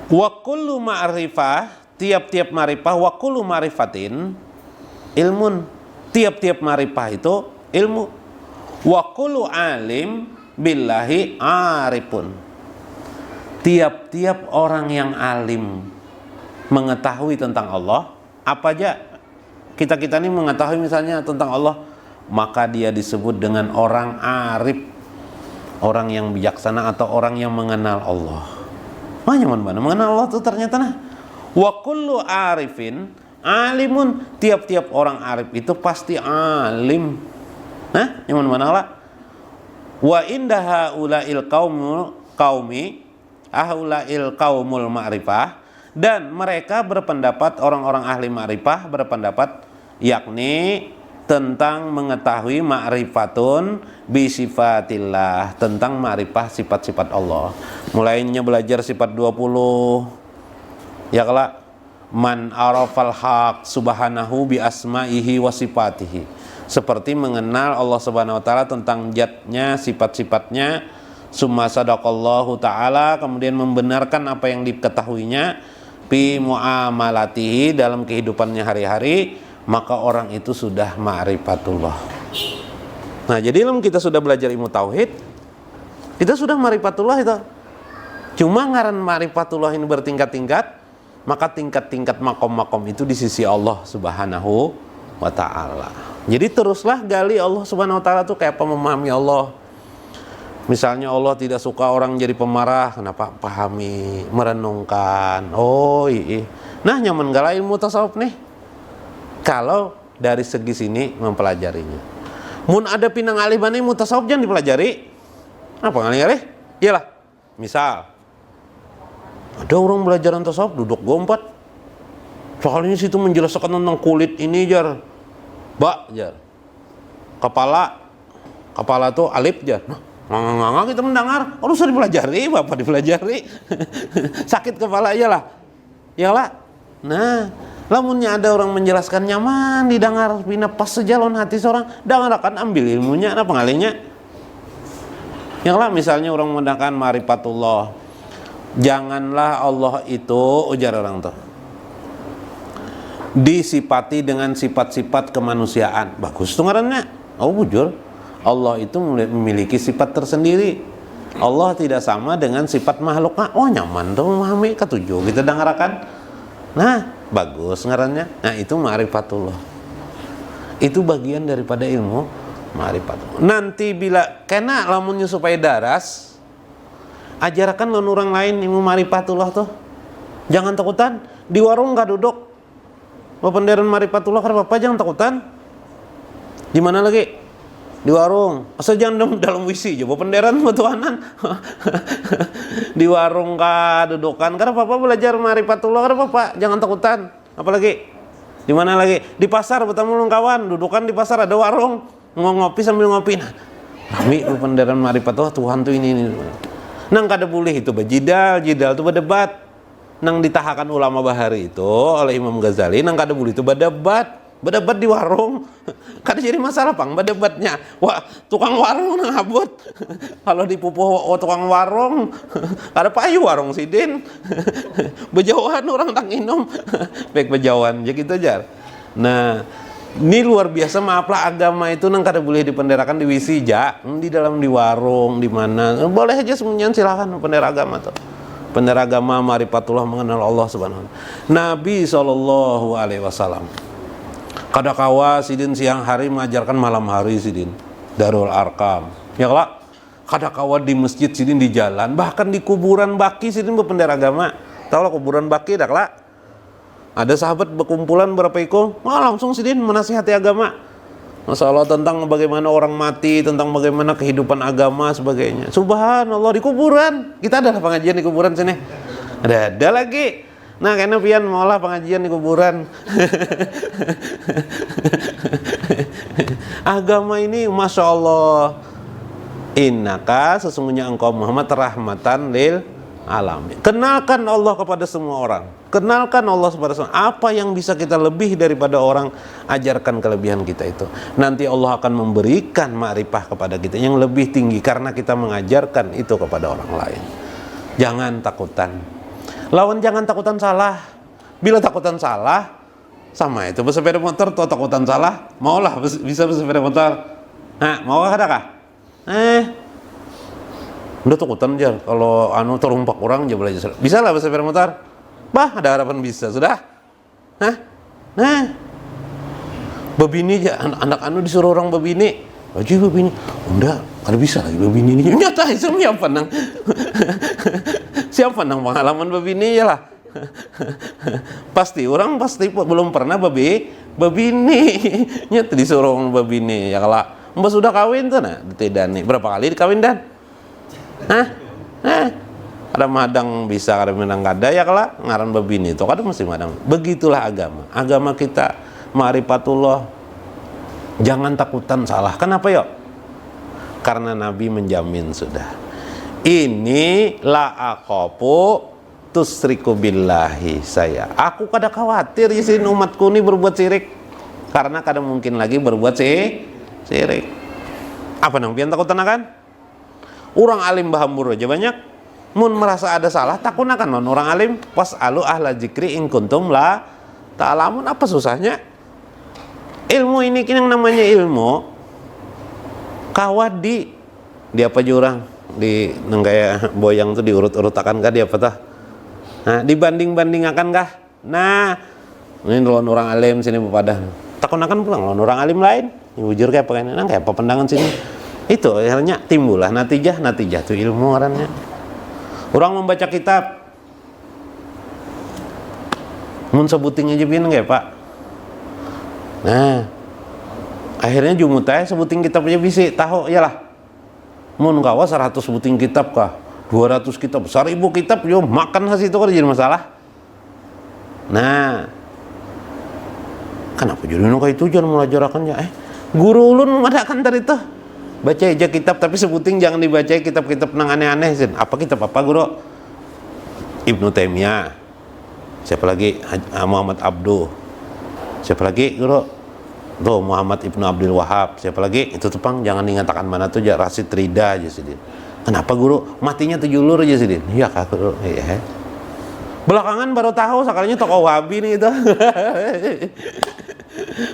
Wa kullu ma'rifah, tiap-tiap ma'rifah, wa kullu ma'rifatin ilmun, tiap-tiap ma'rifah itu ilmu. Wa kullu alim billahi arifun, tiap-tiap orang yang alim mengetahui tentang Allah, apa aja kita ini mengetahui misalnya tentang Allah, maka dia disebut dengan orang arif, orang yang bijaksana atau orang yang mengenal Allah. Mana mengenal Allah tuh ternyata nah. Wa kullu arifin alimun, tiap-tiap orang arif itu pasti alim. Nah, yang mana Allah. Wa indaha ulail qaumi ahulail qaumul ma'rifah, dan mereka berpendapat, orang-orang ahli ma'rifah berpendapat, yakni tentang mengetahui ma'rifatun bisifatillah, tentang ma'rifah sifat-sifat Allah. Mulainya belajar sifat 20 ya kelak, man arafal haq subhanahu bi asma'ihi wa sifatihi, seperti mengenal Allah subhanahu wa ta'ala tentang zatnya, sifat-sifatnya. Summa sadaqallahu ta'ala, kemudian membenarkan apa yang diketahuinya, fi muamalatihi, dalam kehidupannya hari-hari, maka orang itu sudah ma'rifatullah. Nah, jadi ilmu kita sudah belajar ilmu tauhid, kita sudah ma'rifatullah itu. Cuma ngaran ma'rifatullah ini bertingkat-tingkat, maka tingkat-tingkat makom-makom itu di sisi Allah subhanahu wa ta'ala. Jadi teruslah gali Allah subhanahu wa ta'ala tuh kayak apa memahami Allah. Misalnya Allah tidak suka orang jadi pemarah, kenapa? Pahami, merenungkan. Oh iya. Nah, nyaman gala ilmu tasawuf nih, kalau dari segi sini mempelajarinya. Mun ada pinang alih bani ilmu tasawuf jangan dipelajari. Apa ngalih-ngalih? Iyalah. Misal ada orang belajaran tasawuf duduk gompat, soalnya situ menjelaskan tentang kulit ini jar, jar. Kepala tuh alif jar. Nah, kita mendengar, oh usah dipelajari, bapak dipelajari. Sakit kepala aja lah. Iyalah. Nah, lamunnya ada orang menjelaskan nyaman didengar, pina pas sejalan hati seorang, dengar akan ambil ilmunya, apa ngalinya. Yang lah misalnya orang menggunakan ma'rifatullah, janganlah Allah itu, ujar orang tuh, disifati dengan sifat-sifat kemanusiaan. Bagus tuh ngarannya. Oh bujur, Allah itu memiliki sifat tersendiri. Allah tidak sama dengan sifat makhluk. Oh nyaman tuh memahami, ketujuh kita dengarkan. Nah bagus ngarannya. Nah itu ma'rifatullah, itu bagian daripada ilmu ma'rifatullah. Nanti bila kena lamunnya supaya daras, ajarkan lawan orang lain ilmu ma'rifatullah tuh. Jangan takutan, di warung gak duduk penderan ma'rifatullah karena apa, jangan takutan. Di mana lagi? Di warung. Asal jangan dalam wisi aja penderan betuanan. Di warung kah dudukan karena apa belajar ma'rifatullah karena apa, jangan takutan. Apalagi di mana lagi? Di pasar bertemu kawan, dudukan di pasar ada warung, ngopi sambil ngopi. Nah, rami penderan ma'rifatullah Tuhan tuh ini. Nang kada boleh itu jidal tuh berdebat. Nang ditahakan ulama bahari itu oleh Imam Ghazali, nang kada boleh itu berdebat di warung. Kada jadi masalah pang berdebatnya. Wah, tukang warung nang abut. Kalau dipupuh tukang warung, kada payu warung sidin. Bejauhan orang tang inum. Baik bejauhan ya gitu jar. Nah, ini luar biasa, maaflah agama itu nang kada boleh dipenderakan di wisi ja, di dalam di warung, di mana. Boleh aja semuanya, silakan pendera agama tuh. Pendera agama ma'rifatullah, mengenal Allah subhanahu wa ta'ala. Nabi SAW kada kawa sidin siang hari mengajarkan malam hari sidin Darul Arkam. Ya kelak kada kawa di masjid sidin di jalan, bahkan di kuburan baki sidin berpendera agama. Tahu lah kuburan baki dak lah. Ada sahabat berkumpulan berapa ikut, langsung sidin menasihati agama. Masalah tentang bagaimana orang mati, tentang bagaimana kehidupan agama sebagainya. Subhanallah, di kuburan. Kita ada pengajian di kuburan sini. Ada lagi. Nah, kayaknya pian maulah pengajian di kuburan. Agama ini Masya Allah. Innaka, sesungguhnya engkau Muhammad rahmatan lil alamin. Kenalkan Allah kepada semua orang. Kenalkan Allah kepada semua. Apa yang bisa kita lebih daripada orang, ajarkan kelebihan kita itu. Nanti Allah akan memberikan ma'rifah kepada kita yang lebih tinggi karena kita mengajarkan itu kepada orang lain. Jangan takutan. Lawan jangan takutan salah. Bila takutan salah, sama itu bersepeda motor tuh takutan salah, maulah bisa bersepeda motor. Nah, mau ada kah? Udah takutan aja kalau terumpak orang aja belajar. Bisa lah bersepeda motor. Bah, ada harapan bisa sudah. Nah, babini aja anak disuruh orang babini. Aja babini. Udah, kalau bisa lagi babini ini. Nyata siapa nang. Siapa nang pengalaman babini ya lah. Pasti belum pernah babini. Nyata disuruh orang babini ya kalau mbak sudah kawin tuh nah tidak nih berapa kali dikawin dan ada madang bisa ada menang kada ya kalau ngaran babini itu kada mesti madang. Begitulah agama kita ma'rifatullah. Jangan takutan salah. Kenapa yuk? Karena Nabi menjamin sudah. Ini la aqapu tusriku billahi saya. Aku kada khawatir isin umatku ini berbuat syirik. Karena kada mungkin lagi berbuat syirik. Apa nang pian takutan akan? Orang alim bahambur aja banyak. Mun merasa ada salah takun akan non orang alim. Was'alu ahla zikri in kuntum la ta'lamun. Apa susahnya? Ilmu ini yang namanya ilmu kawat di apa jurang di nenggaya boyang tuh diurut-urutakan kah dia apa tah? Nah, dibanding-bandingakan kah? Nah, ini lawan orang alim sini pada takunakan pulang lawan orang alim lain. Jujur kayak apa nang kayak apa pandangan sini. Itu akhirnya timbullah natijah tuh ilmu orangnya. Orang membaca kitab mun sebuting aja bin kayak Pak. Nah, akhirnya jumutnya sebuting kitab aja bisa tahu ya lah. Mun kawa 100 sebuting kitab kah? 200 kitab, 1000 kitab yo makan hasil itu kan jadi masalah. Nah, kenapa jadi nuka itu jangan melajarakannya? Guru ulun madakan dari itu. Baca aja kitab tapi sebuting jangan dibaca kitab-kitab nang aneh-aneh. Apa kitab apa guru? Ibnu Taimiyah. Siapa lagi? Muhammad Abduh. Siapa lagi guru? Tuh Muhammad Ibnu Abdul Wahab. Siapa lagi? Itu tepang jangan ingatakan mana tuh ya Rasid Rida aja sih. Kenapa guru? Matinya 7 lur aja sih. Iya kak guru. Iya. Belakangan baru tahu sekalinya tokoh Wahabi nih itu.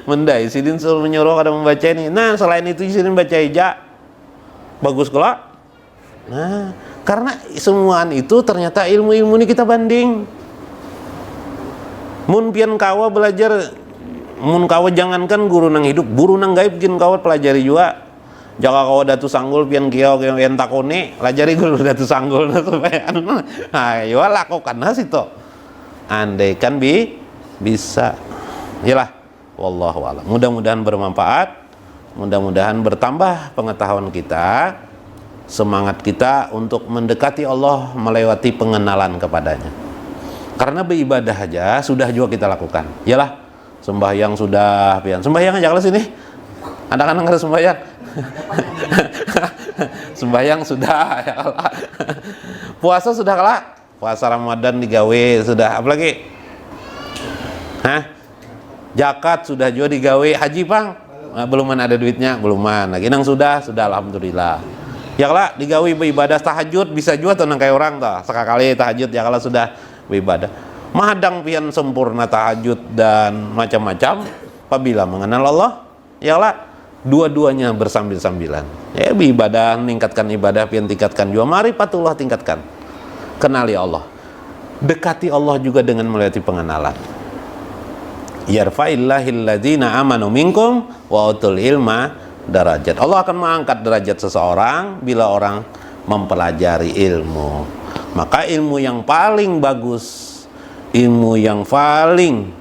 Mendai sidin suruh menyuruh kada membaca ini. Nah, selain itu sidin baca ija. Bagus kelak. Nah, karena semuaan itu ternyata ilmu-ilmu ini kita banding. Mun pian kawa belajar mun kawa jangankan guru nang hidup, guru nang gaib gin kawa pelajari juga. Jaka kawa datu sanggul pian kiau yang takone, pelajari guru datu sanggul supaya ayo lakukan situ. Andai kan bisa. Yalah, wallahu a'lam. Mudah-mudahan bermanfaat, mudah-mudahan bertambah pengetahuan kita, semangat kita untuk mendekati Allah melewati pengenalan kepadanya. Karena beribadah aja sudah juga kita lakukan. Yalah, sembahyang sudah, pian. Sembahyang aja kalau sini. Anak-anak harus sembahyang. Sembahyang sudah ya Allah. Puasa sudah kalah. Puasa Ramadan digawe sudah. Apalagi? Zakat sudah juga digawe. Haji Pang? Beluman ada duitnya, beluman. Lagi nang sudah alhamdulillah. Ya kalau digawe beribadah tahajud bisa juga tuh nang kayak orang tuh. Sekali tahajud ya kalau sudah beribadah. Mahadang pian sempurna tahajud dan macam-macam apabila mengenal Allah ya Allah dua-duanya bersambil-sambilan ya beribadah meningkatkan ibadah pian tingkatkan juga ma'rifatullah tingkatkan kenali Allah dekati Allah juga dengan melewati pengenalan yarfa'illahil ladzina amanu minkum wa utul ilma darajat. Allah akan mengangkat derajat seseorang bila orang mempelajari ilmu. Maka ilmu yang paling bagus, ilmu yang paling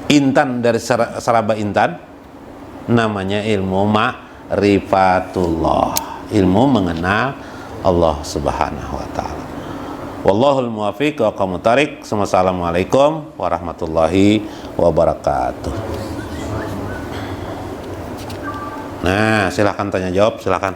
intan dari seraba intan namanya ilmu ma'rifatullah, ilmu mengenal Allah Subhanahu wa taala. Wallahul muwaffiq wa aqwamut thariq. Wassalamualaikum warahmatullahi wabarakatuh. Nah, silakan tanya jawab, silakan.